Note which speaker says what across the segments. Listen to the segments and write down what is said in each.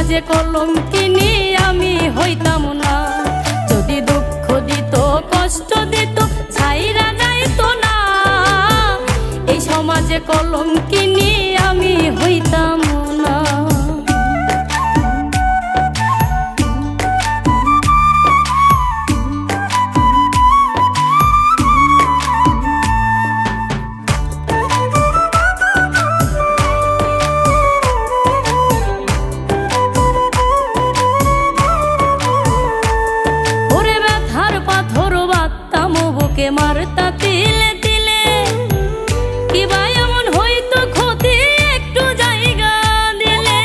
Speaker 1: সমাজে কলঙ্কিনী আমি হইতাম না। যদি দুঃখ দিত কষ্ট দিত ছাইরা যাইতো না। এই সমাজে কলঙ্কিনী আমি হইতাম না। বুকে মারতা তিলে তিলে কিবা এমন হইতো ক্ষতি একটু জায়গা দিলে।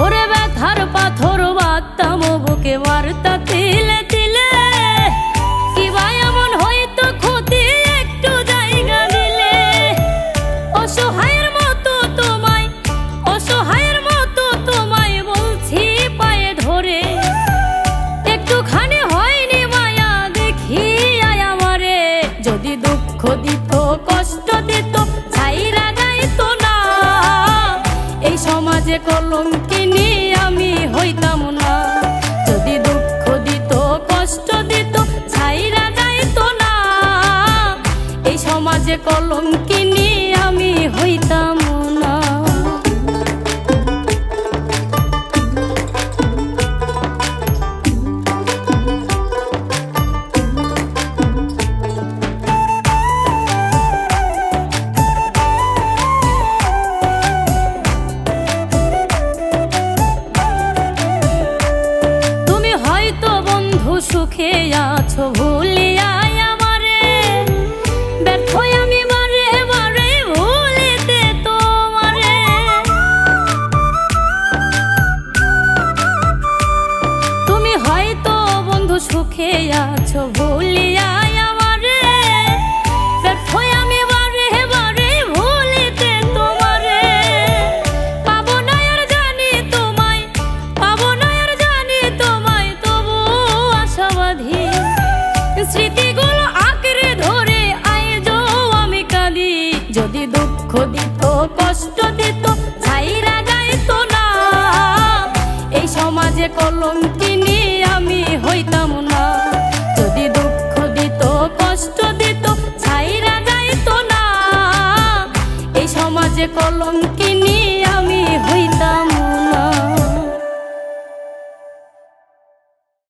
Speaker 1: ওরে ব্যথার পাথর বাঁধতাম বুকে মারতা তিলে তিলে কিবা এমন হইতো ক্ষতি একটু জায়গা দিলে। অসহায়ের মতো তোমায় অসহায়ের মতো তোমায় বলছি পায়ে ধরে একটুখানি হয়নি মায়া দেখিয়া আমারে। যদি দুঃখ দিত কষ্ট দিত ছাইরা যাইতো না। এই সমাজে কলঙ্কিনী আমি হইতাম না। যদি দুঃখ দিত কষ্ট দিত ছাইরা যাইতো না। এই সমাজে কলঙ্কিনী আমি হইতাম না। সুখে আছো ভুলিয়া আমারে ব্যর্থ আমি বারে বারে ভুলিতে তোমারে। তুমি হয়তো বন্ধু সুখে আছো ভুলিয়া আমারে ব্যর্থ আমি বারে বারে ভুলিতে তোমারে। পাবো না আর জানি তোমায় পাবো না আর জানি তোমায় তবু আশাবাদী। স্মৃতিগুলো আঁকড়ে ধরে আজও আমি কাঁদি। যদি দুঃখ দিত কষ্ট দিত ছাইরা যাইতো না। এই সমাজে কলঙ্কিনী আমি হইতাম না। যদি দুঃখ দিত কষ্ট দিত ছাইরা যাইতো না। এই সমাজে কলঙ্ক